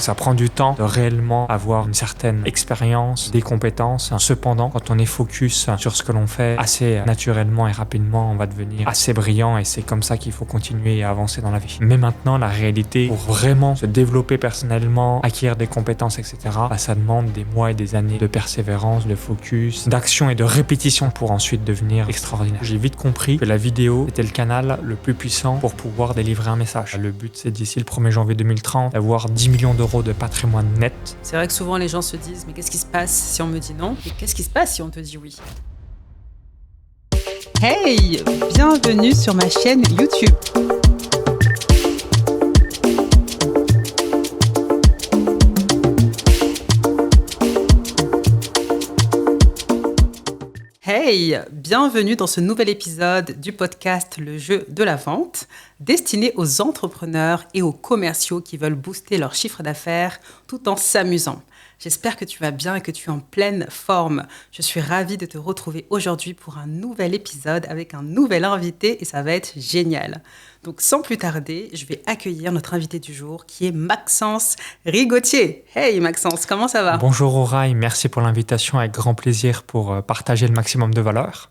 ça prend du temps de réellement avoir une certaine expérience, des compétences. Cependant, quand on est focus sur ce que l'on fait assez naturellement et rapidement, on va devenir assez brillant et c'est comme ça qu'il faut continuer à avancer dans la vie. Mais maintenant, la réalité, pour vraiment se développer personnellement, acquérir des compétences, etc., ça demande des mois et des années de persévérance, de focus, d'action et de répétition pour ensuite devenir extraordinaire. J'ai vite compris que la vidéo était le canal le plus puissant pour pouvoir délivrer un message. Le but, c'est d'ici le 1er janvier 2030 d'avoir 10 millions d'euros de patrimoine net. C'est vrai que souvent les gens se disent mais qu'est-ce qui se passe si on me dit non et qu'est-ce qui se passe si on te dit oui? Hey, bienvenue sur ma chaîne YouTube. Hey, bienvenue dans ce nouvel épisode du podcast Le jeu de la vente, destiné aux entrepreneurs et aux commerciaux qui veulent booster leur chiffre d'affaires tout en s'amusant. J'espère que tu vas bien et que tu es en pleine forme. Je suis ravie de te retrouver aujourd'hui pour un nouvel épisode avec un nouvel invité et ça va être génial. Donc sans plus tarder, je vais accueillir notre invité du jour qui est Maxence Rigotier. Hey Maxence, comment ça va? Bonjour Auraï, merci pour l'invitation, avec grand plaisir pour partager le maximum de valeur.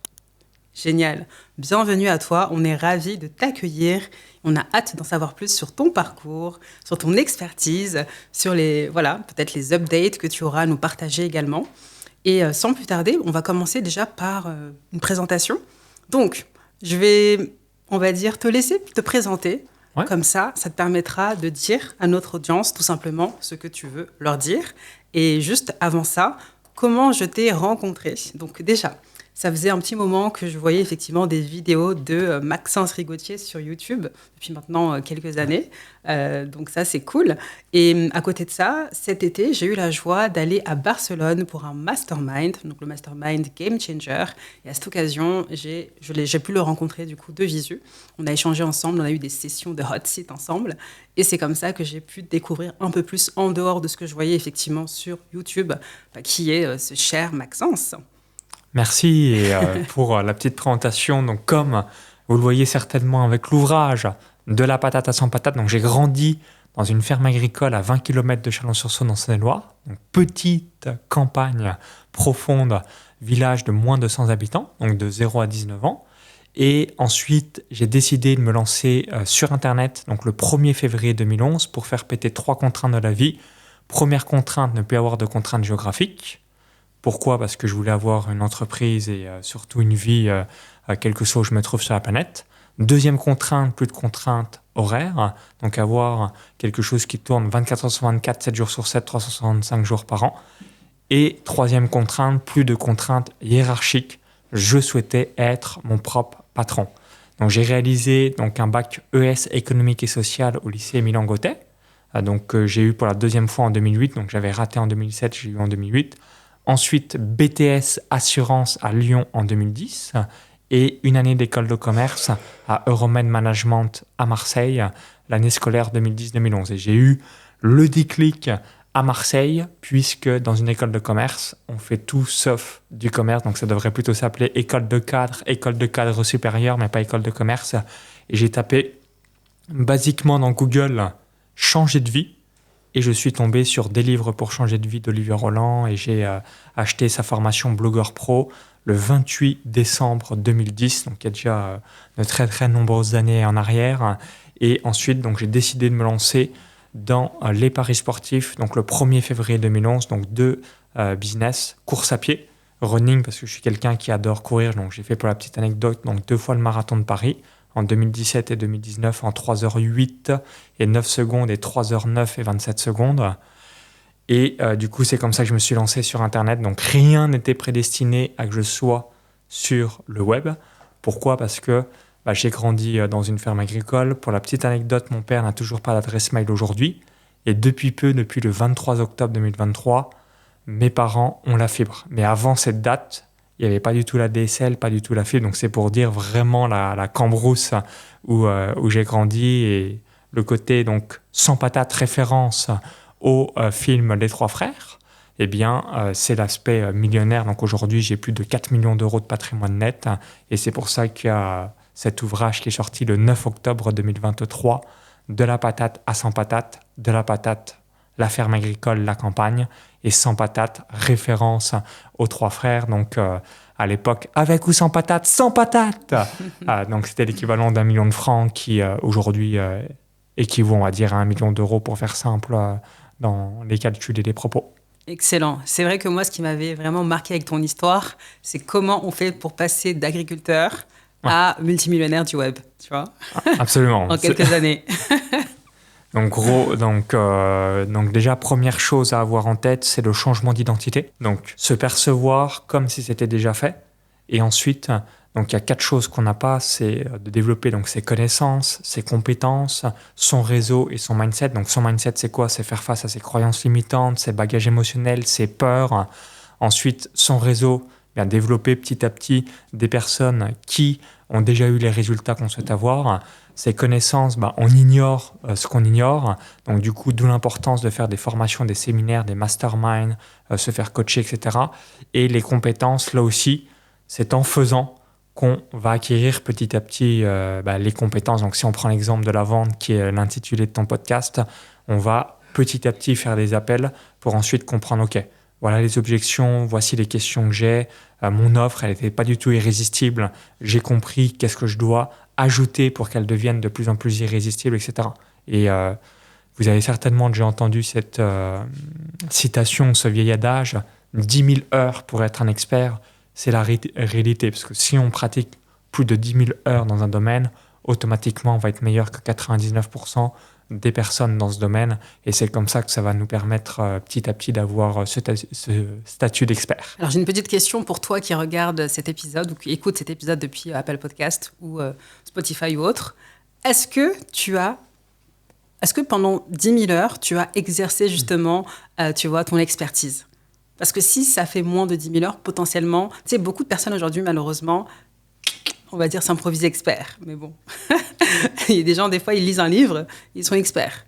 Génial, bienvenue à toi, on est ravis de t'accueillir. On a hâte d'en savoir plus sur ton parcours, sur ton expertise, sur peut-être les updates que tu auras à nous partager également. Et sans plus tarder, on va commencer déjà par une présentation. Donc, je vais, te laisser te présenter. Ouais. Comme ça te permettra de dire à notre audience tout simplement ce que tu veux leur dire. Et juste avant ça, comment je t'ai rencontré. Donc déjà, ça faisait un petit moment que je voyais effectivement des vidéos de Maxence Rigotier sur YouTube, depuis maintenant quelques années. Donc ça, c'est cool. Et à côté de ça, cet été, j'ai eu la joie d'aller à Barcelone pour un mastermind, donc le mastermind Game Changer. Et à cette occasion, j'ai pu le rencontrer du coup de visu. On a échangé ensemble, on a eu des sessions de hot seat ensemble. Et c'est comme ça que j'ai pu découvrir un peu plus en dehors de ce que je voyais effectivement sur YouTube, qui est ce cher Maxence. Merci pour la petite présentation. Donc, comme vous le voyez certainement avec l'ouvrage De la patate à 100 patates, donc j'ai grandi dans une ferme agricole à 20 km de Chalon-sur-Saône en Saône-et-Loire. Donc, petite campagne profonde, village de moins de 100 habitants, donc de 0 à 19 ans. Et ensuite, j'ai décidé de me lancer sur Internet, donc le 1er février 2011, pour faire péter 3 contraintes de la vie. Première contrainte, ne plus avoir de contraintes géographiques. Pourquoi ? Parce que je voulais avoir une entreprise et surtout une vie, quel que soit où je me trouve sur la planète. Deuxième contrainte, plus de contraintes horaires. Donc avoir quelque chose qui tourne 24 heures sur 24, 7 jours sur 7, 365 jours par an. Et troisième contrainte, plus de contraintes hiérarchiques. Je souhaitais être mon propre patron. Donc j'ai réalisé un bac ES économique et social au lycée Émile Gothey. Donc j'ai eu pour la deuxième fois en 2008. Donc j'avais raté en 2007, j'ai eu en 2008. Ensuite, BTS Assurance à Lyon en 2010 et une année d'école de commerce à Euromed Management à Marseille, l'année scolaire 2010-2011. Et j'ai eu le déclic à Marseille, puisque dans une école de commerce, on fait tout sauf du commerce. Donc ça devrait plutôt s'appeler école de cadre supérieur, mais pas école de commerce. Et j'ai tapé basiquement dans Google « changer de vie ». Et je suis tombé sur Des livres pour changer de vie d'Olivier Roland et j'ai acheté sa formation Blogueur Pro le 28 décembre 2010, donc il y a déjà de très très nombreuses années en arrière. Et ensuite, donc, j'ai décidé de me lancer dans les paris sportifs, donc le 1er février 2011, donc 2 business, course à pied, running parce que je suis quelqu'un qui adore courir, donc j'ai fait pour la petite anecdote donc 2 fois le marathon de Paris, en 2017 et 2019 en 3h08 et 9 secondes et 3h09 et 27 secondes. Et du coup, c'est comme ça que je me suis lancé sur Internet. Donc, rien n'était prédestiné à que je sois sur le web. Pourquoi ? Parce que j'ai grandi dans une ferme agricole. Pour la petite anecdote, mon père n'a toujours pas d'adresse mail aujourd'hui. Et depuis le 23 octobre 2023, mes parents ont la fibre. Mais avant cette date, il n'y avait pas du tout la DSL, pas du tout la fibre. Donc, c'est pour dire vraiment la cambrousse où j'ai grandi. Et le côté, donc, sans patate, référence au film Les Trois Frères, eh bien, c'est l'aspect millionnaire. Donc, aujourd'hui, j'ai plus de 4 millions d'euros de patrimoine net. Et c'est pour ça qu'il y a cet ouvrage qui est sorti le 9 octobre 2023, De la patate à 100 patates, de la patate la ferme agricole, la campagne, et Sans Patates, référence aux trois frères. Donc, à l'époque, avec ou sans patates, sans patates. Donc, c'était l'équivalent d'1 million de francs qui, aujourd'hui, équivaut, on va dire, à 1 million d'euros pour faire simple dans les calculs et les propos. Excellent. C'est vrai que moi, ce qui m'avait vraiment marqué avec ton histoire, c'est comment on fait pour passer d'agriculteur à multimillionnaire du web, tu vois, Absolument. en quelques années. Donc déjà, première chose à avoir en tête, c'est le changement d'identité. Donc, se percevoir comme si c'était déjà fait. Et ensuite, donc il y a 4 choses qu'on n'a pas, c'est de développer donc ses connaissances, ses compétences, son réseau et son mindset. Donc son mindset, c'est quoi? C'est faire face à ses croyances limitantes, ses bagages émotionnels, ses peurs. Ensuite, son réseau, bien développer petit à petit des personnes qui ont déjà eu les résultats qu'on souhaite avoir. Ces connaissances, on ignore ce qu'on ignore. Donc du coup, d'où l'importance de faire des formations, des séminaires, des masterminds, se faire coacher, etc. Et les compétences, là aussi, c'est en faisant qu'on va acquérir petit à petit les compétences. Donc si on prend l'exemple de la vente, qui est l'intitulé de ton podcast, on va petit à petit faire des appels pour ensuite comprendre, OK, voilà les objections, voici les questions que j'ai, mon offre, elle n'était pas du tout irrésistible, j'ai compris qu'est-ce que je dois ajouter pour qu'elle devienne de plus en plus irrésistible, etc. Et vous avez certainement déjà entendu cette citation, ce vieil adage, 10 000 heures pour être un expert, c'est la réalité. Parce que si on pratique plus de 10 000 heures dans un domaine, automatiquement, on va être meilleur que 99% des personnes dans ce domaine. Et c'est comme ça que ça va nous permettre petit à petit d'avoir ce statut d'expert. Alors, j'ai une petite question pour toi qui regarde cet épisode ou qui écoute cet épisode depuis Apple Podcast ou Spotify ou autre. Est-ce que pendant 10 000 heures, tu as exercé justement ton expertise? Parce que si ça fait moins de 10 000 heures, potentiellement, tu sais, beaucoup de personnes aujourd'hui, malheureusement, on va dire s'improviser expert. Mais bon, il y a des gens, des fois, ils lisent un livre, ils sont experts.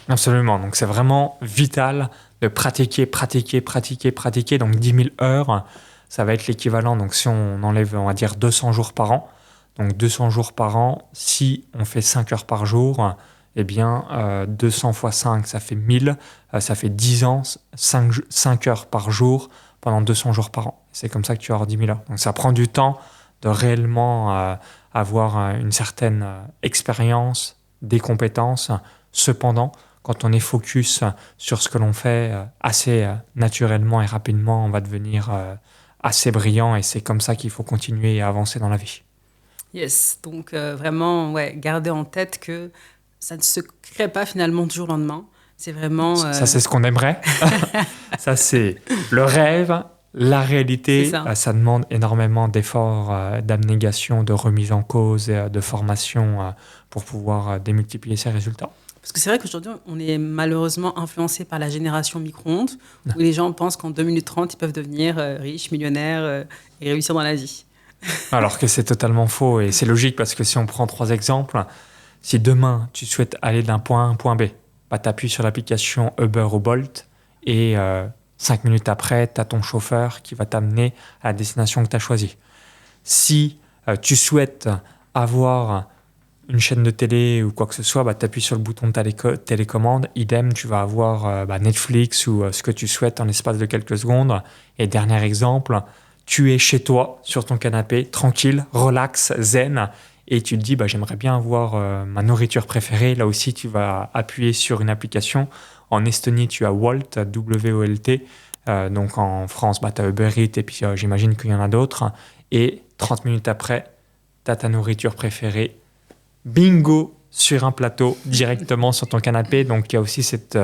Absolument. Donc, c'est vraiment vital de pratiquer. Donc, 10 000 heures, ça va être l'équivalent. Donc, si on enlève, on va dire, 200 jours par an. Donc, 200 jours par an, si on fait 5 heures par jour, eh bien, 200 x 5, ça fait 1000. Ça fait 10 ans, 5 heures par jour pendant 200 jours par an. C'est comme ça que tu vas avoir 10 000 heures. Donc, ça prend du temps de réellement avoir une certaine expérience, des compétences. Cependant, quand on est focus sur ce que l'on fait assez naturellement et rapidement, on va devenir assez brillant et c'est comme ça qu'il faut continuer à avancer dans la vie. Yes, donc vraiment, garder en tête que ça ne se crée pas finalement du jour au lendemain. C'est vraiment... Ça, c'est ce qu'on aimerait. Ça, c'est le rêve. La réalité, ça demande énormément d'efforts, d'abnégation, de remise en cause et de formation pour pouvoir démultiplier ces résultats. Parce que c'est vrai qu'aujourd'hui, on est malheureusement influencé par la génération micro-ondes, où les gens pensent qu'en 2 minutes 30, ils peuvent devenir riches, millionnaires et réussir dans la vie. Alors que c'est totalement faux. Et c'est logique parce que si on prend 3 exemples, si demain, tu souhaites aller d'un point A à un point B, tu appuies sur l'application Uber ou Bolt et 5 minutes après, tu as ton chauffeur qui va t'amener à la destination que tu as choisie. Si tu souhaites avoir une chaîne de télé ou quoi que ce soit, tu appuies sur le bouton de télécommande. Idem, tu vas avoir Netflix ou ce que tu souhaites en l'espace de quelques secondes. Et dernier exemple, tu es chez toi, sur ton canapé, tranquille, relax, zen, et tu te dis, j'aimerais bien avoir ma nourriture préférée. Là aussi, tu vas appuyer sur une application. En Estonie, tu as Wolt, W-O-L-T. Donc en France, tu as Uber Eats, et puis j'imagine qu'il y en a d'autres. Et 30 minutes après, tu as ta nourriture préférée. Bingo, sur un plateau, directement sur ton canapé. Donc il y a aussi cette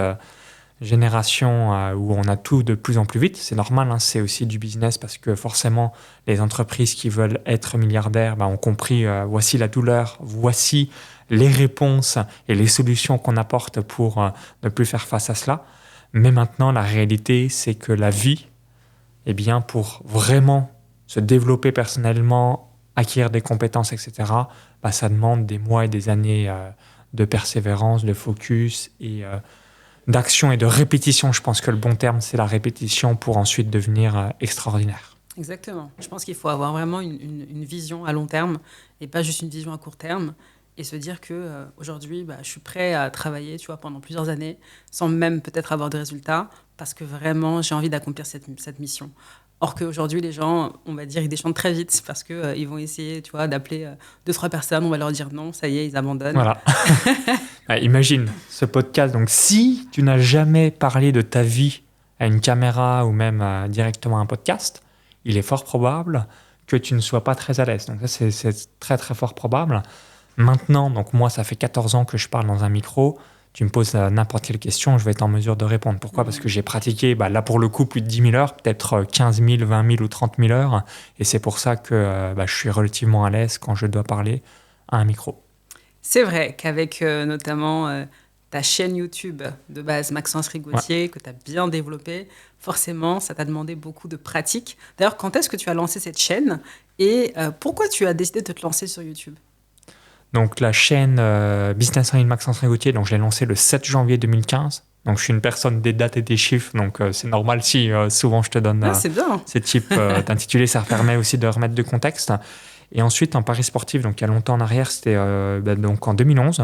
génération où on a tout de plus en plus vite. C'est normal, c'est aussi du business parce que forcément, les entreprises qui veulent être milliardaires ont compris, voici la douleur, voici les réponses et les solutions qu'on apporte pour ne plus faire face à cela. Mais maintenant, la réalité, c'est que la vie, pour vraiment se développer personnellement, acquérir des compétences, etc., ça demande des mois et des années de persévérance, de focus et d'action et de répétition. Je pense que le bon terme, c'est la répétition pour ensuite devenir extraordinaire. Exactement. Je pense qu'il faut avoir vraiment une vision à long terme et pas juste une vision à court terme. et se dire que aujourd'hui, je suis prêt à travailler, tu vois, pendant plusieurs années, sans même peut-être avoir de résultats, parce que vraiment, j'ai envie d'accomplir cette mission. Or qu'aujourd'hui, les gens, on va dire, ils déchantent très vite parce que ils vont essayer, tu vois, d'appeler 2-3 personnes, on va leur dire non, ça y est, ils abandonnent. Voilà. Imagine ce podcast. Donc, si tu n'as jamais parlé de ta vie à une caméra ou même directement à un podcast, il est fort probable que tu ne sois pas très à l'aise. Donc, ça, c'est très, très fort probable. Maintenant, donc moi, ça fait 14 ans que je parle dans un micro. Tu me poses n'importe quelle question, je vais être en mesure de répondre. Pourquoi ? Parce que j'ai pratiqué, là pour le coup, plus de 10 000 heures, peut-être 15 000, 20 000 ou 30 000 heures. Et c'est pour ça que je suis relativement à l'aise quand je dois parler à un micro. C'est vrai qu'avec notamment ta chaîne YouTube de base, Maxence Rigotier, que tu as bien développée, forcément, ça t'a demandé beaucoup de pratique. D'ailleurs, quand est-ce que tu as lancé cette chaîne et pourquoi tu as décidé de te lancer sur YouTube ? Donc la chaîne Business en ligne Maxence Rigotier, donc je l'ai lancée le 7 janvier 2015. Donc je suis une personne des dates et des chiffres, donc c'est normal si souvent je te donne ces types d'intitulés, ça permet aussi de remettre de contexte. Et ensuite en paris sportif, donc il y a longtemps en arrière, c'était donc en 2011.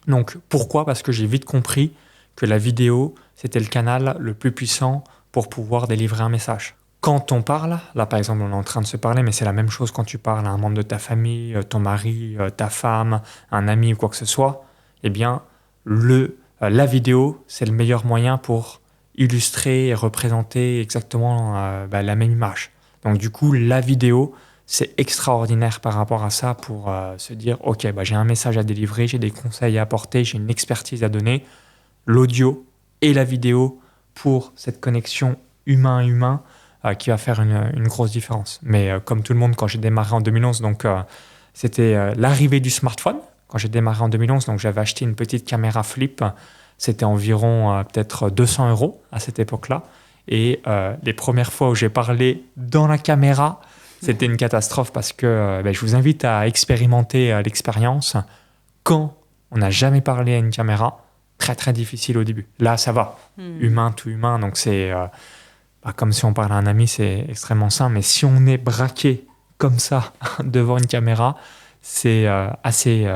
Donc pourquoi ? Parce que j'ai vite compris que la vidéo, c'était le canal le plus puissant pour pouvoir délivrer un message. Quand on parle, là par exemple on est en train de se parler, mais c'est la même chose quand tu parles à un membre de ta famille, ton mari, ta femme, un ami ou quoi que ce soit, eh bien la vidéo c'est le meilleur moyen pour illustrer et représenter exactement la même image. Donc du coup la vidéo c'est extraordinaire par rapport à ça pour se dire ok j'ai un message à délivrer, j'ai des conseils à apporter, j'ai une expertise à donner. L'audio et la vidéo pour cette connexion humain-humain qui va faire une grosse différence. Mais comme tout le monde, quand j'ai démarré en 2011, donc c'était l'arrivée du smartphone. Quand j'ai démarré en 2011, donc j'avais acheté une petite caméra flip. C'était environ peut-être 200 € à cette époque-là. Et les premières fois où j'ai parlé dans la caméra, c'était une catastrophe parce que je vous invite à expérimenter l'expérience. Quand on n'a jamais parlé à une caméra, très très difficile au début. Là, ça va. Humain, tout humain. Donc c'est... comme si on parlait à un ami, c'est extrêmement simple, mais si on est braqué comme ça devant une caméra, c'est assez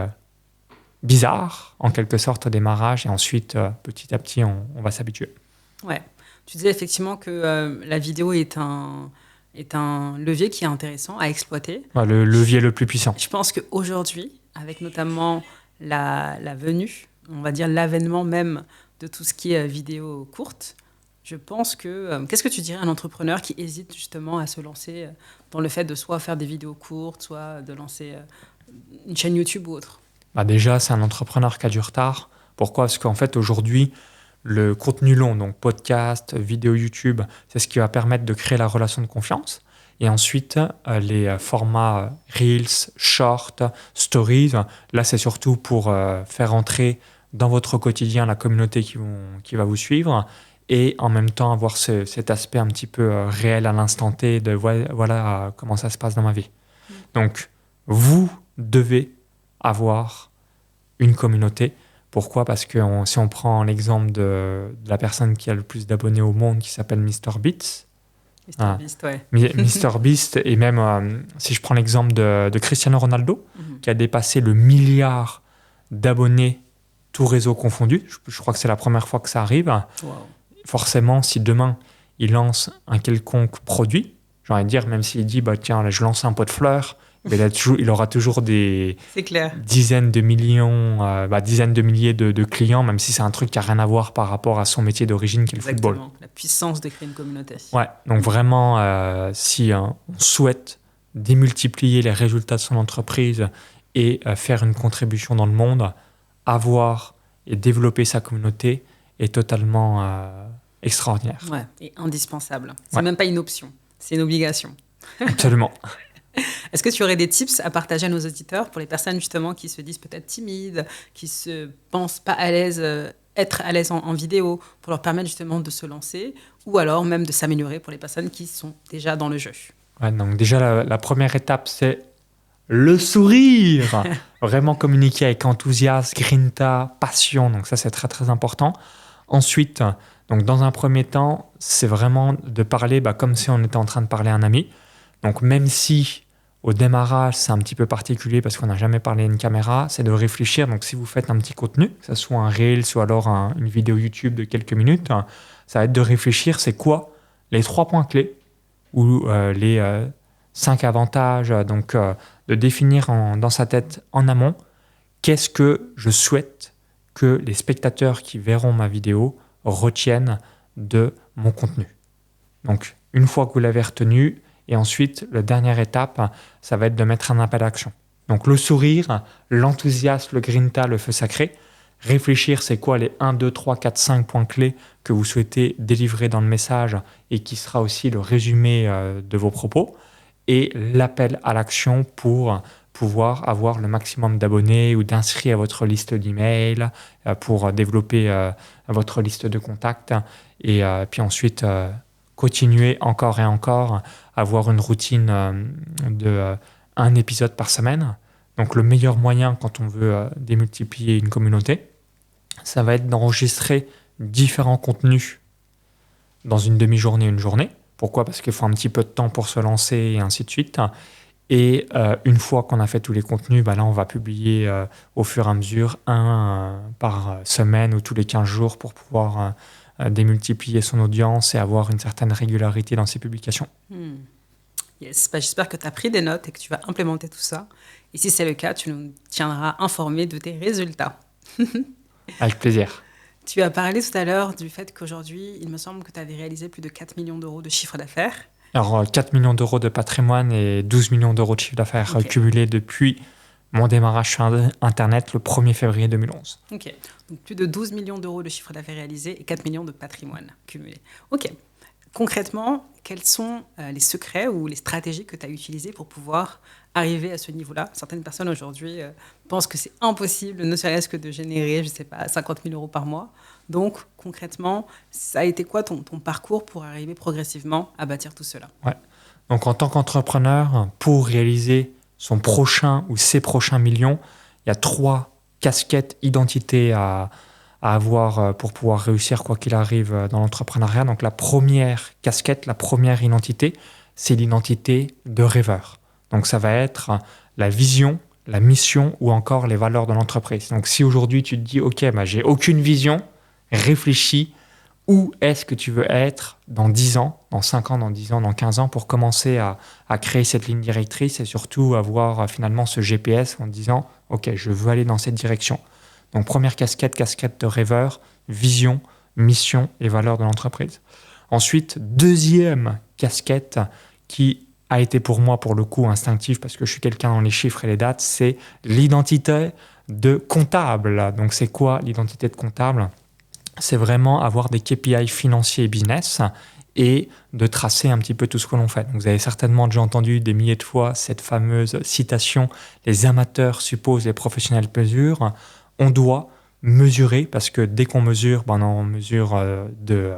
bizarre, en quelque sorte, au démarrage, et ensuite, petit à petit, on va s'habituer. Ouais, tu disais effectivement que la vidéo est un levier qui est intéressant à exploiter. Le levier le plus puissant. Je pense qu'aujourd'hui, avec notamment la venue, on va dire l'avènement même de tout ce qui est vidéo courte, je pense que... qu'est-ce que tu dirais à un entrepreneur qui hésite justement à se lancer dans le fait de soit faire des vidéos courtes, soit de lancer une chaîne YouTube ou autre ? Déjà, c'est un entrepreneur qui a du retard. Pourquoi ? Parce qu'en fait, aujourd'hui, le contenu long, donc podcast, vidéo YouTube, c'est ce qui va permettre de créer la relation de confiance. Et ensuite, les formats Reels, Short, Stories, là, c'est surtout pour faire entrer dans votre quotidien la communauté qui va vous suivre. Et en même temps avoir cet aspect un petit peu réel à l'instant T de voilà comment ça se passe dans ma vie. Donc, vous devez avoir une communauté. Pourquoi ? Parce que si on prend l'exemple de la personne qui a le plus d'abonnés au monde, qui s'appelle MrBeast. MrBeast, ouais. MrBeast, et même si je prends l'exemple de Cristiano Ronaldo, qui a dépassé le 1 milliard d'abonnés, tous réseaux confondus. Je crois que c'est la première fois que ça arrive. Wow. Forcément, si demain, il lance un quelconque produit, j'ai envie de dire, même s'il dit, tiens, là, je lance un pot de fleurs, mais il aura toujours des dizaines de millions, dizaines de milliers de clients, même si c'est un truc qui n'a rien à voir par rapport à son métier d'origine, qui est le football. La puissance de créer une communauté. Ouais, donc vraiment, si on souhaite démultiplier les résultats de son entreprise et faire une contribution dans le monde, avoir et développer sa communauté est totalement extraordinaire. Ouais, et indispensable. C'est même pas une option, c'est une obligation. Absolument. Est-ce que tu aurais des tips à partager à nos auditeurs pour les personnes justement qui se disent peut-être timides, qui se pensent pas à l'aise, être à l'aise en vidéo, pour leur permettre justement de se lancer, ou alors même de s'améliorer pour les personnes qui sont déjà dans le jeu? Ouais, donc déjà la première étape, c'est le sourire. Vraiment communiquer avec enthousiasme, grinta, passion. Donc ça, c'est très très important. Ensuite, donc dans un premier temps, c'est vraiment de parler comme si on était en train de parler à un ami. Donc même si Au démarrage, c'est un petit peu particulier parce qu'on n'a jamais parlé à une caméra. C'est de réfléchir. Donc, si vous faites un petit contenu, que ce soit un reel, soit alors une vidéo YouTube de quelques minutes, ça va être de réfléchir, c'est quoi les 3 points clés ou les 5 avantages. Donc, de définir dans sa tête en amont, qu'est-ce que je souhaite que les spectateurs qui verront ma vidéo retiennent de mon contenu. Donc, une fois que vous l'avez retenu, et ensuite, la dernière étape, ça va être de mettre un appel à action. Donc, le sourire, l'enthousiasme, le grinta, le feu sacré. Réfléchir, c'est quoi les 1, 2, 3, 4, 5 points clés que vous souhaitez délivrer dans le message et qui sera aussi le résumé de vos propos. Et l'appel à l'action pour pouvoir avoir le maximum d'abonnés ou d'inscrits à votre liste d'emails, pour développer votre liste de contacts. Et puis ensuite, continuer encore et encore, avoir une routine de un épisode par semaine. Donc le meilleur moyen quand on veut démultiplier une communauté, ça va être d'enregistrer différents contenus dans une demi-journée, une journée. Pourquoi ? Parce qu'il faut un petit peu de temps pour se lancer et ainsi de suite. Et une fois qu'on a fait tous les contenus, là on va publier au fur et à mesure un par semaine ou tous les 15 jours pour pouvoir démultiplier son audience et avoir une certaine régularité dans ses publications. Yes, j'espère que tu as pris des notes et que tu vas implémenter tout ça. Et si c'est le cas, tu nous tiendras informés de tes résultats. Avec plaisir. Tu as parlé tout à l'heure du fait qu'aujourd'hui, il me semble que tu avais réalisé plus de 4 millions d'euros de chiffre d'affaires. Alors, 4 millions d'euros de patrimoine et 12 millions d'euros de chiffre d'affaires cumulés depuis mon démarrage sur Internet le 1er février 2011. Ok, donc plus de 12 millions d'euros de chiffre d'affaires réalisé et 4 millions de patrimoine cumulé. Ok, concrètement, quels sont les secrets ou les stratégies que tu as utilisées pour pouvoir arriver à ce niveau-là ? Certaines personnes aujourd'hui pensent que c'est impossible, ne serait-ce que de générer, 50 000 euros par mois. Donc, concrètement, ça a été quoi ton parcours pour arriver progressivement à bâtir tout cela ? Ouais. Donc, en tant qu'entrepreneur, pour réaliser son prochain ou ses prochains millions, il y a 3 casquettes identités à avoir pour pouvoir réussir quoi qu'il arrive dans l'entrepreneuriat. Donc, la première casquette, la première identité, c'est l'identité de rêveur. Donc, ça va être la vision, la mission ou encore les valeurs de l'entreprise. Donc, si aujourd'hui tu te dis « Ok, j'ai aucune vision », réfléchis où est-ce que tu veux être dans 10 ans, dans 5 ans, dans 10 ans, dans 15 ans pour commencer à créer cette ligne directrice et surtout avoir finalement ce GPS en disant « Ok, je veux aller dans cette direction ». Donc, première casquette de rêveur, vision, mission et valeurs de l'entreprise. Ensuite, deuxième casquette qui a été pour moi, pour le coup, instinctive parce que je suis quelqu'un dans les chiffres et les dates, c'est l'identité de comptable. Donc, c'est quoi l'identité de comptable ? C'est vraiment avoir des KPI financiers et business et de tracer un petit peu tout ce que l'on fait. Donc, vous avez certainement déjà entendu des milliers de fois cette fameuse citation « Les amateurs supposent, les professionnels mesurent ». On doit mesurer parce que dès qu'on mesure, on mesure de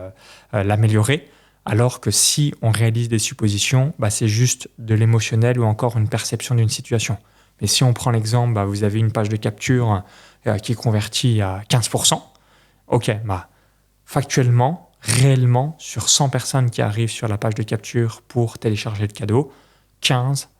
l'améliorer. Alors que si on réalise des suppositions, c'est juste de l'émotionnel ou encore une perception d'une situation. Mais si on prend l'exemple, vous avez une page de capture qui convertit à 15%. Ok, factuellement, réellement, sur 100 personnes qui arrivent sur la page de capture pour télécharger le cadeau, 15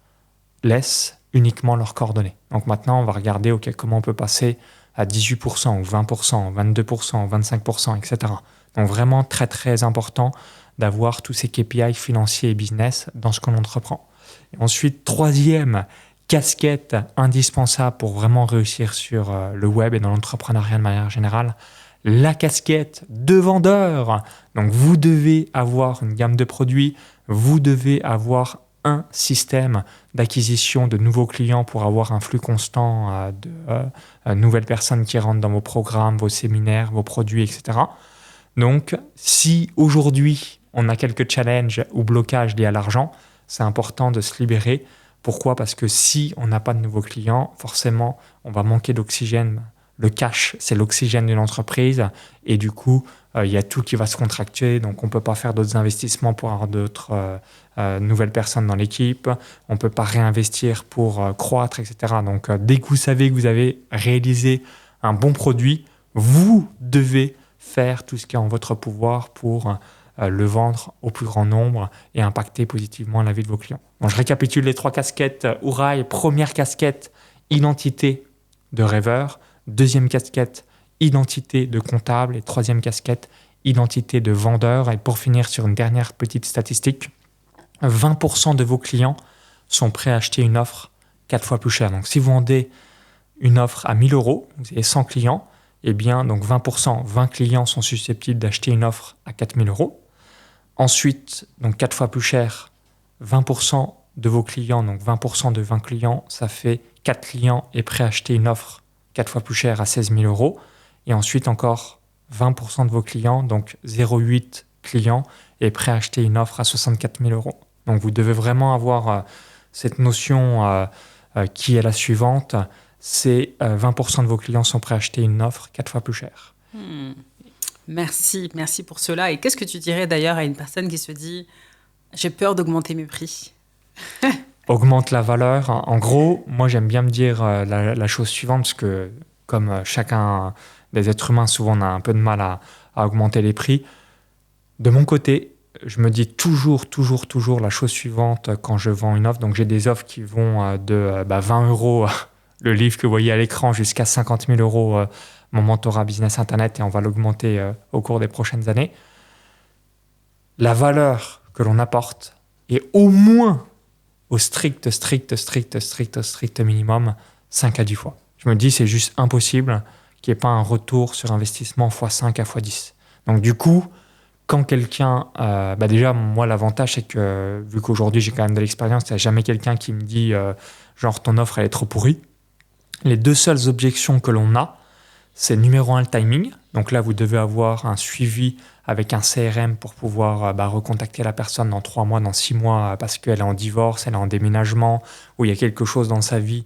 laissent uniquement leurs coordonnées. Donc maintenant, on va regarder comment on peut passer à 18% ou 20%, 22%, 25%, etc. Donc vraiment très très important d'avoir tous ces KPI financiers et business dans ce qu'on entreprend. Et ensuite, troisième casquette indispensable pour vraiment réussir sur le web et dans l'entrepreneuriat de manière générale, la casquette de vendeur. Donc vous devez avoir une gamme de produits, vous devez avoir un système d'acquisition de nouveaux clients pour avoir un flux constant de nouvelles personnes qui rentrent dans vos programmes, vos séminaires, vos produits, etc. Donc, si aujourd'hui, on a quelques challenges ou blocages liés à l'argent, c'est important de se libérer. Pourquoi ? Parce que si on n'a pas de nouveaux clients, forcément, on va manquer d'oxygène. Le cash, c'est l'oxygène d'une entreprise et du coup, il y a tout qui va se contracter. Donc, on ne peut pas faire d'autres investissements pour avoir d'autres nouvelles personnes dans l'équipe. On ne peut pas réinvestir pour croître, etc. Donc, dès que vous savez que vous avez réalisé un bon produit, vous devez faire tout ce qui est en votre pouvoir pour le vendre au plus grand nombre et impacter positivement la vie de vos clients. Donc, je récapitule les 3 casquettes. Ouraille, première casquette, identité de rêveur. Deuxième casquette, identité de comptable. Et troisième casquette, identité de vendeur. Et pour finir sur une dernière petite statistique, 20% de vos clients sont prêts à acheter une offre 4 fois plus chère. Donc, si vous vendez une offre à 1 000 €, vous avez 100 clients, eh bien, donc 20%, 20 clients sont susceptibles d'acheter une offre à 4 000 €. Ensuite, donc 4 fois plus cher, 20% de vos clients, donc 20% de 20 clients, ça fait 4 clients est prêt à acheter une offre 4 fois plus chère à 16 000 €. Et ensuite, encore 20% de vos clients, donc 0,8 clients, est prêt à acheter une offre à 64 000 €. Donc, vous devez vraiment avoir cette notion qui est la suivante, c'est 20% de vos clients sont prêts à acheter une offre 4 fois plus chère. Merci pour cela. Et qu'est-ce que tu dirais d'ailleurs à une personne qui se dit « j'ai peur d'augmenter mes prix » Augmente la valeur. En gros, moi j'aime bien me dire la chose suivante, parce que comme chacun des êtres humains, souvent on a un peu de mal à augmenter les prix. De mon côté, je me dis toujours la chose suivante quand je vends une offre. Donc j'ai des offres qui vont de 20 €, le livre que vous voyez à l'écran, jusqu'à 50 000 € mon mentorat business internet, et on va l'augmenter au cours des prochaines années. La valeur que l'on apporte est au moins au strict minimum 5 à 10 fois. Je me dis c'est juste impossible qu'il n'y ait pas un retour sur investissement x5 à x10. Donc du coup, quand quelqu'un... déjà, moi, l'avantage, c'est que vu qu'aujourd'hui, j'ai quand même de l'expérience, il n'y a jamais quelqu'un qui me dit genre ton offre, elle est trop pourrie. Les 2 seules objections que l'on a, c'est numéro 1, le timing. Donc là, vous devez avoir un suivi avec un CRM pour pouvoir recontacter la personne dans 3 mois, dans 6 mois, parce qu'elle est en divorce, elle est en déménagement, ou il y a quelque chose dans sa vie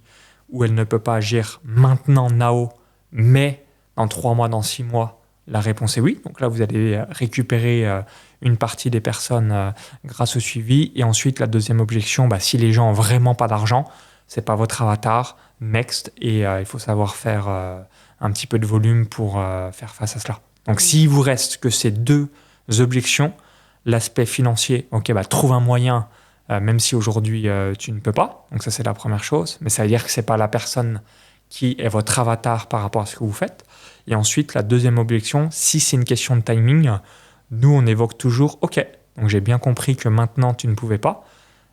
où elle ne peut pas agir maintenant, now, mais dans 3 mois, dans 6 mois, la réponse est oui. Donc là, vous allez récupérer une partie des personnes grâce au suivi. Et ensuite, la deuxième objection, si les gens n'ont vraiment pas d'argent, ce n'est pas votre avatar, next. Et il faut savoir faire un petit peu de volume pour faire face à cela. Donc, s'il vous reste que ces 2 objections, l'aspect financier, trouve un moyen, même si aujourd'hui, tu ne peux pas. Donc ça, c'est la première chose. Mais ça veut dire que ce n'est pas la personne qui est votre avatar par rapport à ce que vous faites. Et ensuite, la deuxième objection, si c'est une question de timing, nous, on évoque toujours « Ok, donc j'ai bien compris que maintenant, tu ne pouvais pas.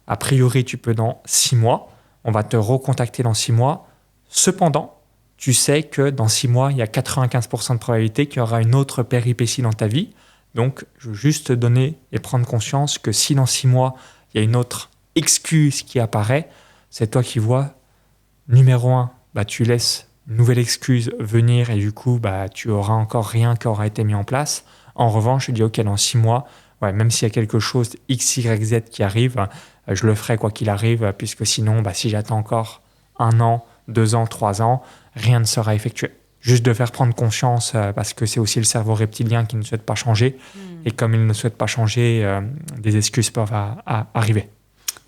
A priori, tu peux dans 6 mois. On va te recontacter dans 6 mois. Cependant, tu sais que dans 6 mois, il y a 95% de probabilité qu'il y aura une autre péripétie dans ta vie. Donc, je veux juste te donner et prendre conscience que si dans 6 mois, il y a une autre excuse qui apparaît, c'est toi qui vois. Numéro 1, tu laisses une nouvelle excuse venir et du coup, tu auras encore rien qui aura été mis en place. En revanche, je dis, OK, dans 6 mois, même s'il y a quelque chose X, Y, Z qui arrive, je le ferai quoi qu'il arrive, puisque sinon, si j'attends encore 1 an, 2 ans, 3 ans, rien ne sera effectué. Juste de faire prendre conscience, parce que c'est aussi le cerveau reptilien qui ne souhaite pas changer. Et comme il ne souhaite pas changer, des excuses peuvent arriver.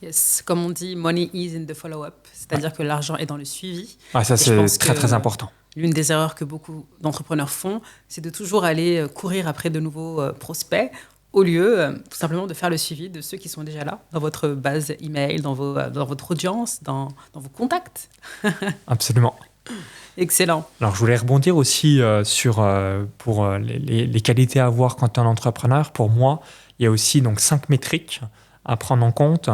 Yes, comme on dit, money is in the follow-up, c'est-à-dire que l'argent est dans le suivi. Ça, c'est très important. L'une des erreurs que beaucoup d'entrepreneurs font, c'est de toujours aller courir après de nouveaux prospects, au lieu tout simplement de faire le suivi de ceux qui sont déjà là, dans votre base email, dans votre audience, dans vos contacts. Absolument. Excellent. Alors, je voulais rebondir aussi pour les qualités à avoir quand tu es un entrepreneur. Pour moi, il y a aussi 5 métriques à prendre en compte,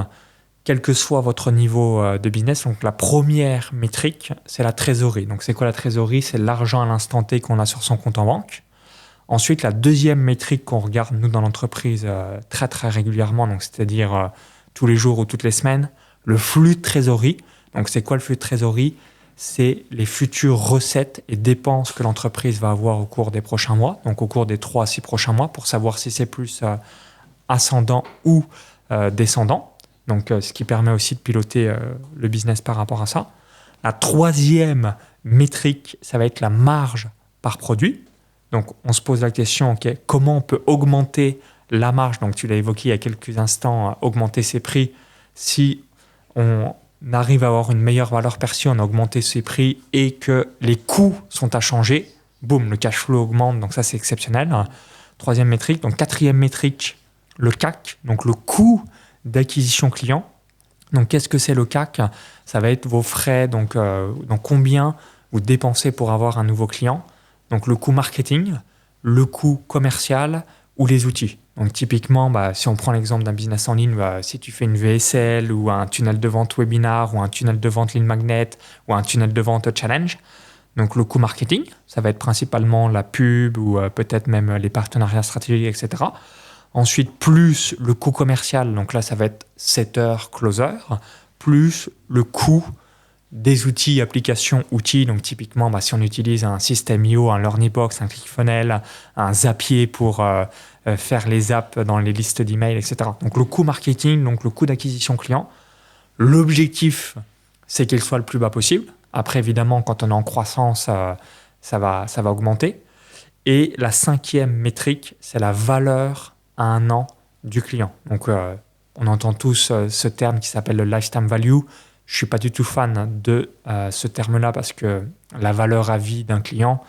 quel que soit votre niveau de business. Donc, la première métrique, c'est la trésorerie. Donc, c'est quoi la trésorerie? C'est l'argent à l'instant T qu'on a sur son compte en banque. Ensuite, la deuxième métrique qu'on regarde, nous, dans l'entreprise, très, très régulièrement, donc c'est-à-dire tous les jours ou toutes les semaines, le flux de trésorerie. Donc, c'est quoi le flux de trésorerie? C'est les futures recettes et dépenses que l'entreprise va avoir au cours des prochains mois, donc au cours des 3 à 6 prochains mois, pour savoir si c'est plus ascendant ou descendant. Donc, ce qui permet aussi de piloter le business par rapport à ça. La troisième métrique, ça va être la marge par produit. Donc, on se pose la question, comment on peut augmenter la marge? Donc, tu l'as évoqué il y a quelques instants, augmenter ses prix. Si on arrive à avoir une meilleure valeur perçue, on a augmenté ses prix et que les coûts sont à changer, boum, le cash flow augmente. Donc, ça, c'est exceptionnel. Troisième métrique. Donc, quatrième métrique, le CAC, donc le coût d'acquisition client. Donc, qu'est-ce que c'est le CAC? Ça va être vos frais, donc combien vous dépensez pour avoir un nouveau client. Donc, le coût marketing, le coût commercial ou les outils. Donc, typiquement, si on prend l'exemple d'un business en ligne, si tu fais une VSL ou un tunnel de vente webinar ou un tunnel de vente lead magnet ou un tunnel de vente challenge, donc le coût marketing, ça va être principalement la pub ou peut-être même les partenariats stratégiques, etc. Ensuite, plus le coût commercial, donc là, ça va être setter, closer, plus le coût des outils, applications, outils. Donc typiquement, si on utilise un System.io, un Learnybox, un ClickFunnels, un Zapier pour faire les apps dans les listes d'emails, etc. Donc le coût marketing, donc le coût d'acquisition client. L'objectif, c'est qu'il soit le plus bas possible. Après, évidemment, quand on est en croissance, ça va augmenter. Et la 5e métrique, c'est la valeur à un an du client. Donc, on entend tous ce terme qui s'appelle le lifetime value. Je ne suis pas du tout fan de ce terme-là parce que la valeur à vie d'un client,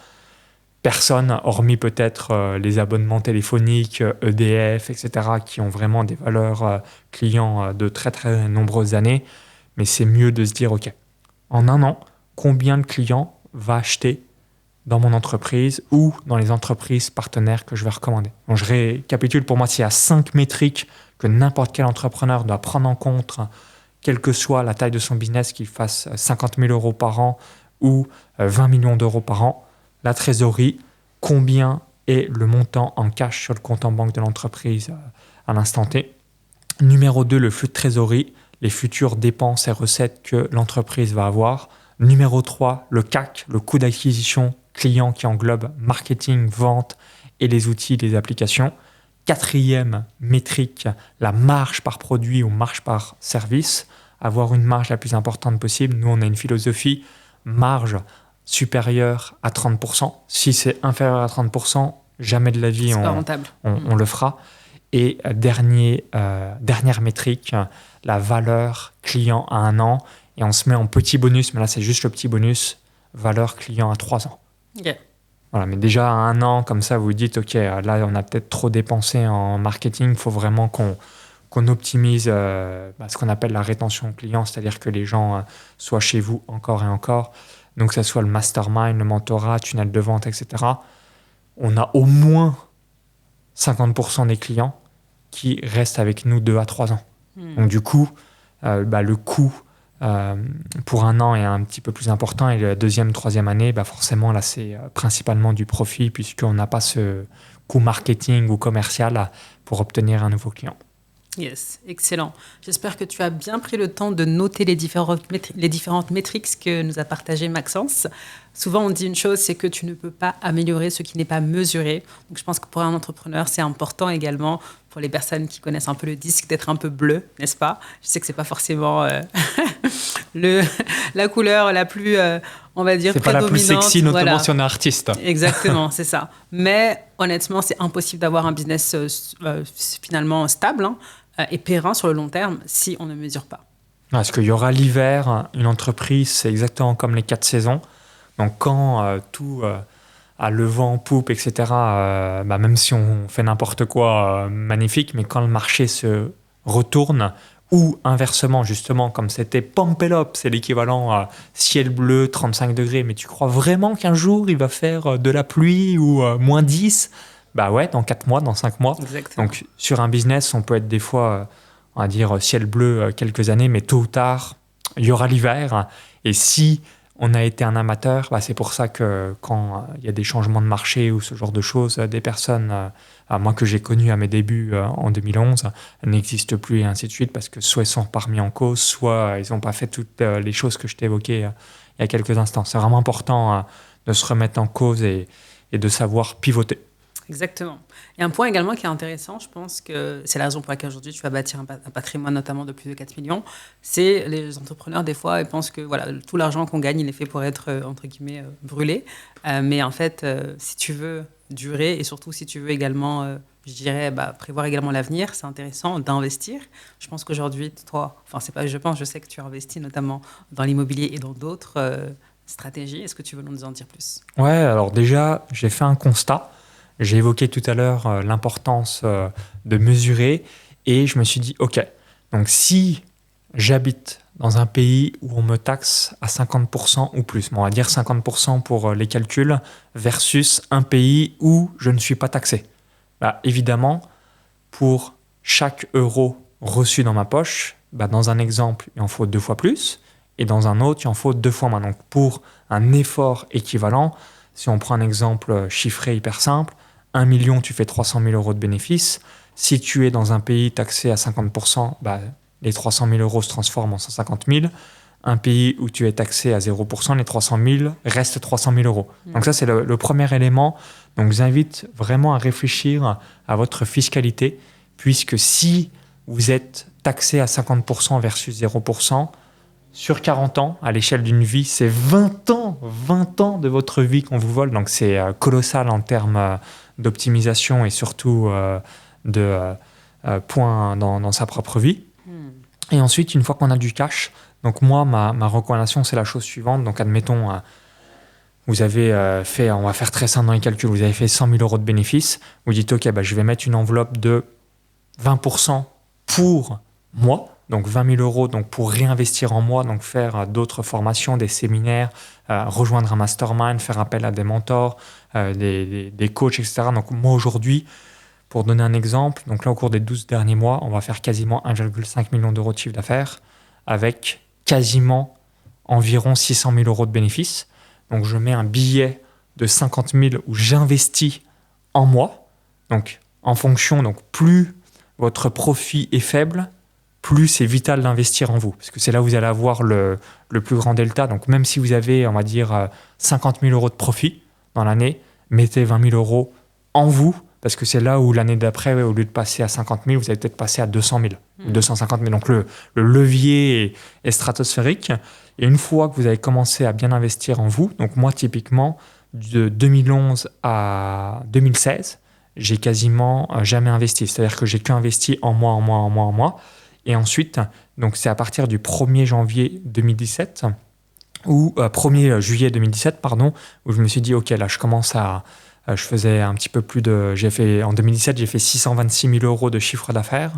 personne, hormis peut-être les abonnements téléphoniques, EDF, etc., qui ont vraiment des valeurs clients de très, très nombreuses années. Mais c'est mieux de se dire, OK, en un an, combien de clients va acheter dans mon entreprise ou dans les entreprises partenaires que je vais recommander. Donc, je récapitule, pour moi, s'il y a 5 métriques que n'importe quel entrepreneur doit prendre en compte, quelle que soit la taille de son business, qu'il fasse 50 000 euros par an ou 20 millions d'euros par an. La trésorerie, combien est le montant en cash sur le compte en banque de l'entreprise à l'instant T. Numéro 2, le flux de trésorerie, les futures dépenses et recettes que l'entreprise va avoir. Numéro 3, le CAC, le coût d'acquisition client qui englobe marketing, vente et les outils, les applications. 4e métrique, la marge par produit ou marge par service. Avoir une marge la plus importante possible. Nous, on a une philosophie marge supérieure à 30%. Si c'est inférieur à 30%, jamais de la vie on le fera. Et dernière métrique, la valeur client à un an. Et on se met en petit bonus, mais là, c'est juste le petit bonus, valeur client à 3 ans. Okay. Voilà, mais déjà à un an, comme ça, vous vous dites, OK, là, on a peut-être trop dépensé en marketing. Il faut vraiment qu'on optimise ce qu'on appelle la rétention client, c'est-à-dire que les gens soient chez vous encore et encore. Donc, que ce soit le mastermind, le mentorat, tunnel de vente, etc. On a au moins 50% des clients qui restent avec nous 2 à 3 ans. Donc, du coup, le coût pour un an est un petit peu plus important, et la 2e, 3e année, forcément, là, c'est principalement du profit puisqu'on n'a pas ce coût marketing ou commercial pour obtenir un nouveau client. Yes, excellent. J'espère que tu as bien pris le temps de noter les différentes métriques que nous a partagées Maxence. Souvent, on dit une chose, c'est que tu ne peux pas améliorer ce qui n'est pas mesuré. Donc, je pense que pour un entrepreneur, c'est important également, pour les personnes qui connaissent un peu le disque, d'être un peu bleu, n'est-ce pas? Je sais que ce n'est pas forcément la couleur la plus, on va dire, c'est prédominante. pas la plus sexy, notamment si on est artiste. Exactement, c'est ça. Mais honnêtement, c'est impossible d'avoir un business finalement stable et périn sur le long terme si on ne mesure pas. Parce qu'il y aura l'hiver, une entreprise, c'est exactement comme les 4 saisons. Donc quand tout a le vent en poupe, etc., même si on fait n'importe quoi, magnifique, mais quand le marché se retourne, ou inversement, justement, comme c'était Pump-It-Up, c'est l'équivalent à ciel bleu, 35 degrés, mais tu crois vraiment qu'un jour, il va faire de la pluie ou moins 10 ? Bah ouais, dans 4 mois, dans 5 mois. Exactement. Donc, sur un business, on peut être des fois, on va dire, ciel bleu quelques années, mais tôt ou tard, il y aura l'hiver. Et si on a été un amateur, c'est pour ça que quand il y a des changements de marché ou ce genre de choses, des personnes, moi que j'ai connues à mes débuts en 2011, n'existent plus et ainsi de suite, parce que soit ils sont pas remis en cause, soit ils n'ont pas fait toutes les choses que je t'ai évoquées il y a quelques instants. C'est vraiment important de se remettre en cause et de savoir pivoter. Exactement. Et un point également qui est intéressant, je pense que c'est la raison pour laquelle aujourd'hui tu vas bâtir un patrimoine notamment de plus de 4 millions, c'est les entrepreneurs des fois ils pensent que voilà, tout l'argent qu'on gagne il est fait pour être entre guillemets brûlé, mais en fait si tu veux durer et surtout si tu veux également je dirais prévoir également l'avenir, c'est intéressant d'investir. Je pense qu'aujourd'hui toi, enfin c'est pas je sais que tu investis notamment dans l'immobilier et dans d'autres stratégies. Est-ce que tu veux nous en dire plus? Ouais, alors déjà j'ai fait un constat. J'ai évoqué tout à l'heure l'importance de mesurer et je me suis dit, OK, donc si j'habite dans un pays où on me taxe à 50% ou plus, on va dire 50% pour les calculs, versus un pays où je ne suis pas taxé. Bah, évidemment, pour chaque euro reçu dans ma poche, bah, dans un exemple, il en faut 2 fois plus, et dans un autre, il en faut 2 fois moins. Donc pour un effort équivalent, si on prend un exemple chiffré hyper simple, 1 million, tu fais 300 000 euros de bénéfices. Si tu es dans un pays taxé à 50%, bah, les 300 000 euros se transforment en 150 000. Un pays où tu es taxé à 0%, les 300 000 restent 300 000 euros. Donc ça, c'est le premier élément. Donc je vous invite vraiment à réfléchir à votre fiscalité, puisque si vous êtes taxé à 50% versus 0%, sur 40 ans, à l'échelle d'une vie, c'est 20 ans de votre vie qu'on vous vole. Donc c'est colossal en termes d'optimisation et surtout de points dans sa propre vie. Et ensuite, une fois qu'on a du cash, donc moi, ma recommandation, c'est la chose suivante. Donc admettons, vous avez fait, on va faire très simple dans les calculs, vous avez fait 100 000 euros de bénéfices. Vous dites, OK, bah, je vais mettre une enveloppe de 20% pour moi. Donc 20 000 euros donc pour réinvestir en moi, donc faire d'autres formations, des séminaires, rejoindre un mastermind, faire appel à des mentors, des coachs, etc. Donc moi aujourd'hui, pour donner un exemple, donc là au cours des 12 derniers mois, on va faire quasiment 1,5 million d'euros de chiffre d'affaires avec quasiment environ 600 000 euros de bénéfices. Donc je mets un billet de 50 000 où j'investis en moi. Donc en fonction, donc plus votre profit est faible, plus c'est vital d'investir en vous. Parce que c'est là où vous allez avoir le plus grand delta. Donc même si vous avez, on va dire, 50 000 euros de profit dans l'année, mettez 20 000 euros en vous, parce que c'est là où l'année d'après, au lieu de passer à 50 000, vous allez peut-être passer à 200 000 ou 250 000. Donc le levier est stratosphérique. Et une fois que vous avez commencé à bien investir en vous, donc moi typiquement, de 2011 à 2016, j'ai quasiment jamais investi. C'est-à-dire que j'ai qu'investi en moi. Et ensuite, donc c'est à partir du 1er janvier 2017, ou 1er juillet 2017, pardon, où je me suis dit, OK, là, je commence à... je faisais un petit peu plus de... En 2017, j'ai fait 626 000 euros de chiffre d'affaires,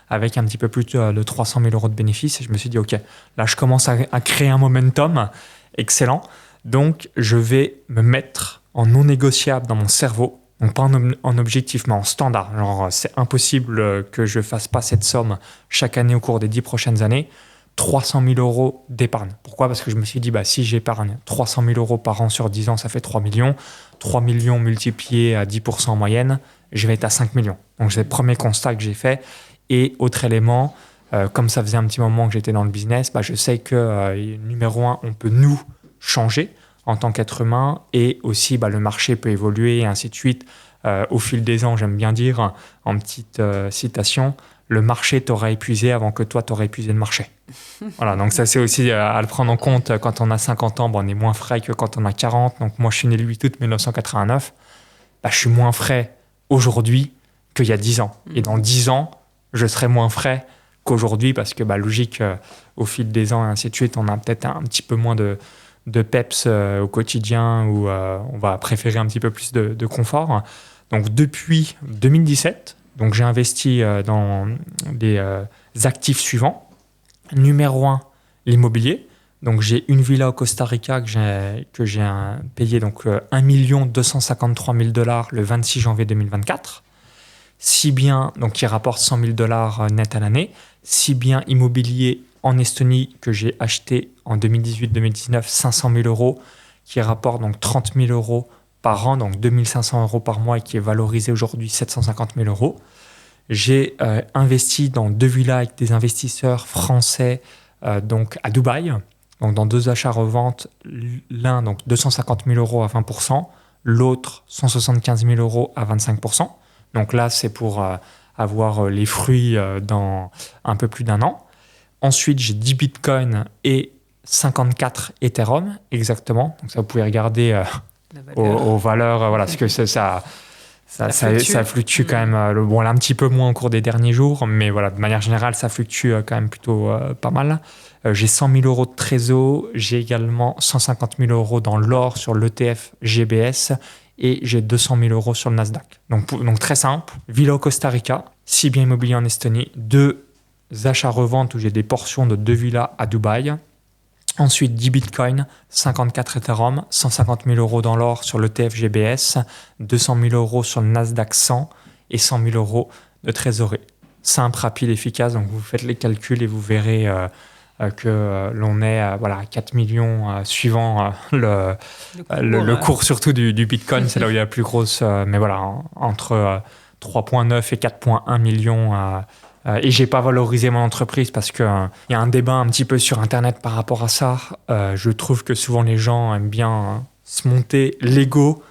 avec un petit peu plus de 300 000 euros de bénéfices. Et je me suis dit, OK, là, je commence à créer un momentum excellent. Donc, je vais me mettre en non négociable dans mon cerveau. Donc pas en objectif, mais en standard. Genre, c'est impossible que je ne fasse pas cette somme chaque année au cours des 10 prochaines années. 300 000 euros d'épargne. Pourquoi ? Parce que je me suis dit, bah, si j'épargne 300 000 euros par an sur 10 ans, ça fait 3 millions. 3 millions multipliés à 10% en moyenne, je vais être à 5 millions. Donc c'est le premier constat que j'ai fait. Et autre élément, comme ça faisait un petit moment que j'étais dans le business, bah, je sais que numéro 1, on peut nous changer en tant qu'être humain, et aussi bah, le marché peut évoluer et ainsi de suite. Au fil des ans, j'aime bien dire, en petite citation, le marché t'aura épuisé avant que toi t'aurais épuisé le marché. Voilà, donc ça c'est aussi à le prendre en compte. Quand on a 50 ans, bah, on est moins frais que quand on a 40. Donc moi je suis né le 8 août 1989, bah, je suis moins frais aujourd'hui qu'il y a 10 ans. Et dans 10 ans, je serai moins frais qu'aujourd'hui parce que bah, logique, au fil des ans et ainsi de suite, on a peut-être un petit peu moins de peps au quotidien, où on va préférer un petit peu plus de confort. Donc depuis 2017, donc j'ai investi dans des actifs suivants. Numéro 1, l'immobilier. Donc j'ai une villa au Costa Rica que j'ai payé donc 1 253 000 $ le 26 janvier 2024. Si bien, donc qui rapporte 100 000 $ net à l'année. Si bien immobilier en Estonie que j'ai acheté en 2018-2019, 500 000 euros, qui rapporte donc 30 000 euros par an, donc 2 500 euros par mois, et qui est valorisé aujourd'hui 750 000 euros. J'ai investi dans 2 villas avec des investisseurs français donc à Dubaï, donc dans 2 achats-reventes, l'un donc 250 000 euros à 20%, l'autre 175 000 euros à 25%. Donc là, c'est pour avoir les fruits dans un peu plus d'un an. Ensuite, j'ai 10 bitcoins et 54 Ethereum, exactement. Donc ça, vous pouvez regarder aux valeurs, voilà, parce que ça fluctue quand même. Bon, là, un petit peu moins au cours des derniers jours, mais voilà, de manière générale, ça fluctue quand même plutôt pas mal. J'ai 100 000 euros de trésor, j'ai également 150 000 euros dans l'or sur l'ETF GBS, et j'ai 200 000 euros sur le Nasdaq. Donc très simple, villa au Costa Rica, 6 biens immobiliers en Estonie, 2 achats-reventes où j'ai des portions de 2 villas à Dubaï. Ensuite, 10 bitcoins, 54 Ethereum, 150 000 euros dans l'or sur l'ETF GBS, 200 000 euros sur le Nasdaq 100 et 100 000 euros de trésorerie. Simple, rapide, efficace. Donc, vous faites les calculs et vous verrez que l'on est à 4 millions suivant le cours surtout du Bitcoin. C'est là où il y a la plus grosse. Mais voilà, entre 3,9 et 4,1 millions. Et j'ai pas valorisé mon entreprise parce qu'il y a un débat un petit peu sur Internet par rapport à ça. Je trouve que souvent les gens aiment bien se monter l'ego.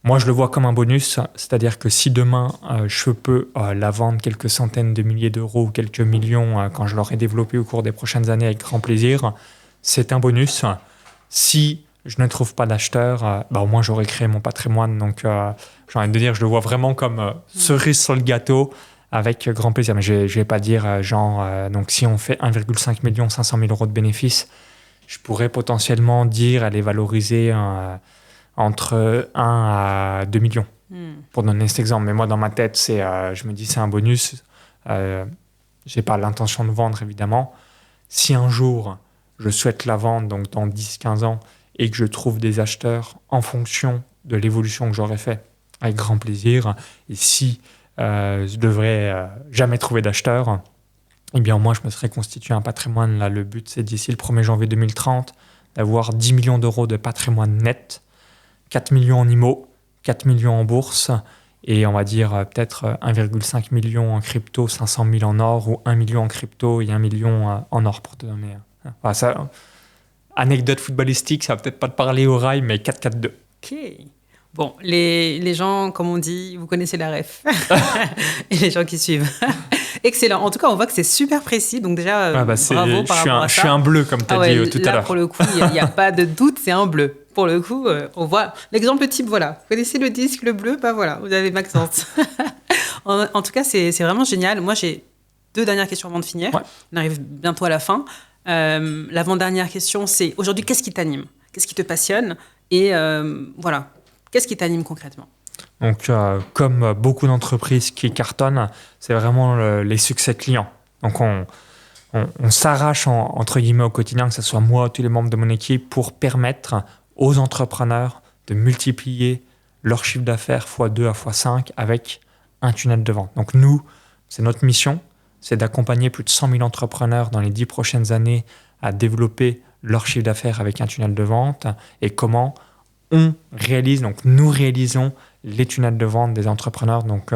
Moi, je le vois comme un bonus, c'est-à-dire que si demain, je peux la vendre quelques centaines de milliers d'euros ou quelques millions quand je l'aurai développé au cours des prochaines années avec grand plaisir, c'est un bonus. Si je ne trouve pas d'acheteur, au moins j'aurai créé mon patrimoine. Donc, j'ai envie de dire, je le vois vraiment comme cerise sur le gâteau. Avec grand plaisir, mais je ne vais pas dire donc si on fait 1,5 million 500 000 euros de bénéfices, je pourrais potentiellement dire elle est valorisée entre 1 à 2 millions, pour donner cet exemple. Mais moi, dans ma tête, je me dis c'est un bonus. Je n'ai pas l'intention de vendre, évidemment. Si un jour, je souhaite la vendre, donc dans 10-15 ans, et que je trouve des acheteurs en fonction de l'évolution que j'aurais fait, avec grand plaisir. Et si je devrais jamais trouver d'acheteur, eh bien moi je me serais constitué un patrimoine. Là, le but c'est d'ici le 1er janvier 2030 d'avoir 10 millions d'euros de patrimoine net, 4 millions en IMO, 4 millions en bourse et on va dire peut-être 1,5 million en crypto, 500 000 en or ou 1 million en crypto et 1 million en or pour te donner. Enfin, ça, anecdote footballistique, ça va peut-être pas te parler au rail, mais 4-4-2. Ok. Bon, les gens, comme on dit, vous connaissez la ref. Et les gens qui suivent. Excellent. En tout cas, on voit que c'est super précis. Donc déjà, bravo par rapport à ça. Je suis un bleu, comme tu as dit tout à l'heure. Là, pour le coup, il n'y a pas de doute, c'est un bleu. Pour le coup, on voit l'exemple type, voilà. Vous connaissez le disque, le bleu, voilà, vous avez Maxence. En tout cas, c'est vraiment génial. Moi, j'ai 2 dernières questions avant de finir. Ouais. On arrive bientôt à la fin. L'avant-dernière question, c'est aujourd'hui, qu'est-ce qui t'anime ? Qu'est-ce qui te passionne ? Et voilà. Qu'est-ce qui t'anime concrètement ? Donc, comme beaucoup d'entreprises qui cartonnent, c'est vraiment les succès clients. Donc, on s'arrache, entre guillemets, au quotidien, que ce soit moi ou tous les membres de mon équipe, pour permettre aux entrepreneurs de multiplier leur chiffre d'affaires x2 à x5 avec un tunnel de vente. Donc, nous, c'est notre mission, c'est d'accompagner plus de 100 000 entrepreneurs dans les 10 prochaines années à développer leur chiffre d'affaires avec un tunnel de vente. Et comment nous réalisons les tunnels de vente des entrepreneurs. Donc,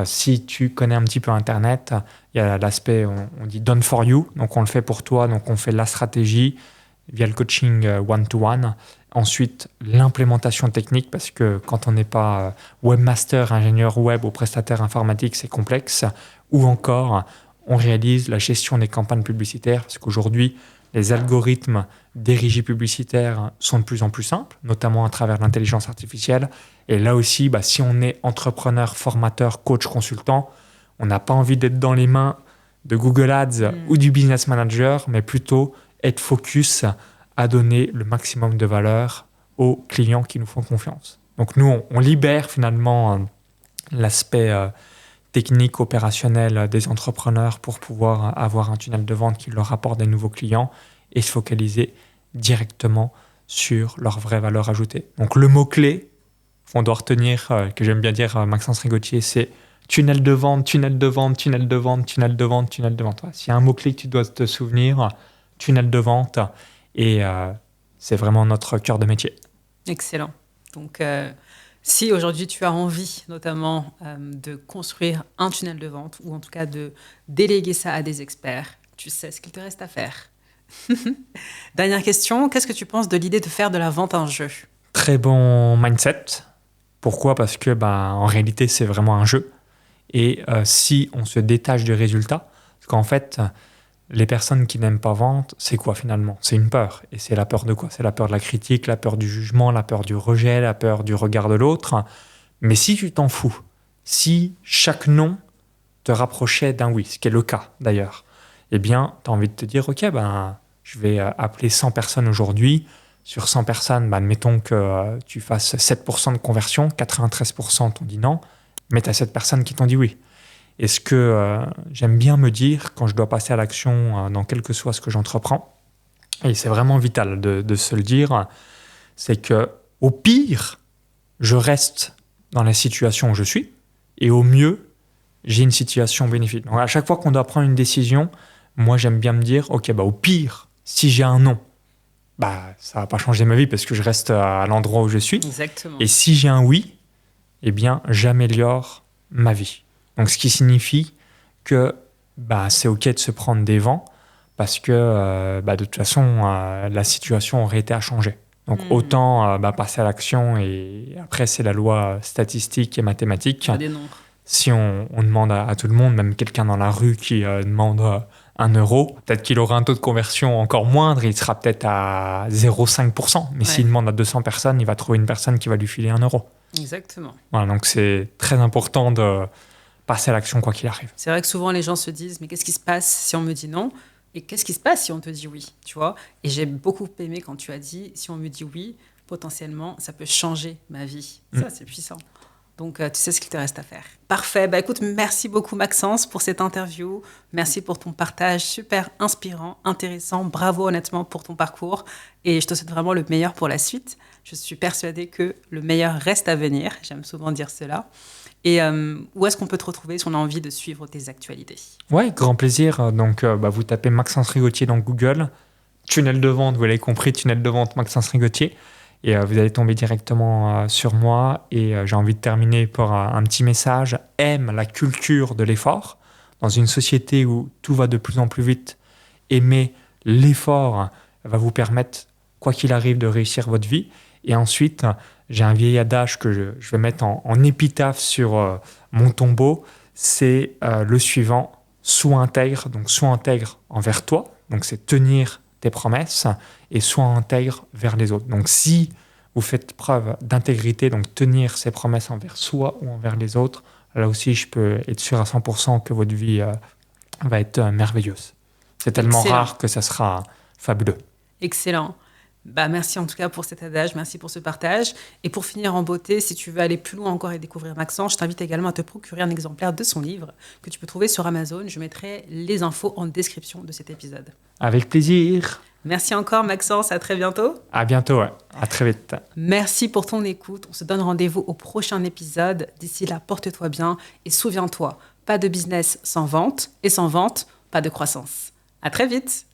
si tu connais un petit peu Internet, il y a l'aspect, on dit done for you. Donc, on le fait pour toi. Donc, on fait la stratégie via le coaching one-to-one. Ensuite, l'implémentation technique, parce que quand on n'est pas webmaster, ingénieur web ou prestataire informatique, c'est complexe. Ou encore, on réalise la gestion des campagnes publicitaires, parce qu'aujourd'hui, les algorithmes des régies publicitaires sont de plus en plus simples, notamment à travers l'intelligence artificielle. Et là aussi, si on est entrepreneur, formateur, coach, consultant, on n'a pas envie d'être dans les mains de Google Ads ou du Business Manager, mais plutôt être focus à donner le maximum de valeur aux clients qui nous font confiance. Donc nous, on libère finalement l'aspect technique, opérationnel des entrepreneurs pour pouvoir avoir un tunnel de vente qui leur apporte des nouveaux clients et se focaliser directement sur leur vraie valeur ajoutée. Donc le mot-clé qu'on doit retenir, que j'aime bien dire Maxence Rigotier, c'est tunnel de vente, tunnel de vente, tunnel de vente, tunnel de vente, tunnel de vente. S'il y a un mot-clé que tu dois te souvenir, tunnel de vente, et c'est vraiment notre cœur de métier. Excellent. Donc, si aujourd'hui tu as envie notamment de construire un tunnel de vente, ou en tout cas de déléguer ça à des experts, tu sais ce qu'il te reste à faire. Dernière question, qu'est-ce que tu penses de l'idée de faire de la vente un jeu ? Très bon mindset. Pourquoi ? Parce que en réalité, c'est vraiment un jeu. Et si on se détache du résultat, parce qu'en fait, les personnes qui n'aiment pas vendre, c'est quoi finalement ? C'est une peur. Et c'est la peur de quoi ? C'est la peur de la critique, la peur du jugement, la peur du rejet, la peur du regard de l'autre. Mais si tu t'en fous, si chaque non te rapprochait d'un oui, ce qui est le cas d'ailleurs, eh bien, tu as envie de te dire, ok, je vais appeler 100 personnes aujourd'hui, sur 100 personnes, admettons que tu fasses 7% de conversion, 93% t'ont dit non, mais tu as 7 personnes qui t'ont dit oui. Et ce que j'aime bien me dire quand je dois passer à l'action dans quel que soit ce que j'entreprends, et c'est vraiment vital de se le dire, c'est que au pire, je reste dans la situation où je suis, et au mieux, j'ai une situation bénéfique. Donc à chaque fois qu'on doit prendre une décision, moi j'aime bien me dire, ok, au pire, si j'ai un non, ça va pas changer ma vie parce que je reste à l'endroit où je suis. Exactement. Et si j'ai un oui, eh bien, j'améliore ma vie. Donc, ce qui signifie que c'est OK de se prendre des vents parce que de toute façon, la situation aurait été à changer. Donc, autant passer à l'action et après, c'est la loi statistique et mathématique. Des nombres. Si on demande à tout le monde, même quelqu'un dans la rue qui demande 1 euro, peut-être qu'il aura un taux de conversion encore moindre, il sera peut-être à 0,5%. Mais s'il demande à 200 personnes, il va trouver une personne qui va lui filer 1 euro. Exactement. Voilà, donc c'est très important de passer à l'action quoi qu'il arrive. C'est vrai que souvent les gens se disent mais qu'est-ce qui se passe si on me dit non et qu'est-ce qui se passe si on te dit oui, tu vois. Et j'ai beaucoup aimé quand tu as dit si on me dit oui, potentiellement ça peut changer ma vie. Ça c'est puissant. Donc, tu sais ce qu'il te reste à faire. Parfait. Écoute, merci beaucoup, Maxence, pour cette interview. Merci pour ton partage super inspirant, intéressant. Bravo, honnêtement, pour ton parcours. Et je te souhaite vraiment le meilleur pour la suite. Je suis persuadée que le meilleur reste à venir. J'aime souvent dire cela. Et où est-ce qu'on peut te retrouver si on a envie de suivre tes actualités ? Ouais, grand plaisir. Donc, vous tapez Maxence Rigotier dans Google. Tunnel de vente, vous l'avez compris, tunnel de vente Maxence Rigotier. Et vous allez tomber directement sur moi. Et j'ai envie de terminer par un petit message. Aime la culture de l'effort. Dans une société où tout va de plus en plus vite, aimer l'effort va vous permettre, quoi qu'il arrive, de réussir votre vie. Et ensuite, j'ai un vieil adage que je vais mettre en épitaphe sur mon tombeau. C'est le suivant. Sois intègre. Donc, sois intègre envers toi. Donc, c'est tenir tes promesses et sois intègre vers les autres. Donc, si vous faites preuve d'intégrité, donc tenir ses promesses envers soi ou envers les autres, là aussi, je peux être sûr à 100% que votre vie va être merveilleuse. C'est tellement rare que ça sera fabuleux. Excellent. Merci en tout cas pour cet adage, merci pour ce partage. Et pour finir en beauté, si tu veux aller plus loin encore et découvrir Maxence, je t'invite également à te procurer un exemplaire de son livre que tu peux trouver sur Amazon. Je mettrai les infos en description de cet épisode. Avec plaisir. Merci encore Maxence, à très bientôt. À bientôt, ouais. À très vite. Merci pour ton écoute. On se donne rendez-vous au prochain épisode. D'ici là, porte-toi bien et souviens-toi, pas de business sans vente et sans vente, pas de croissance. À très vite.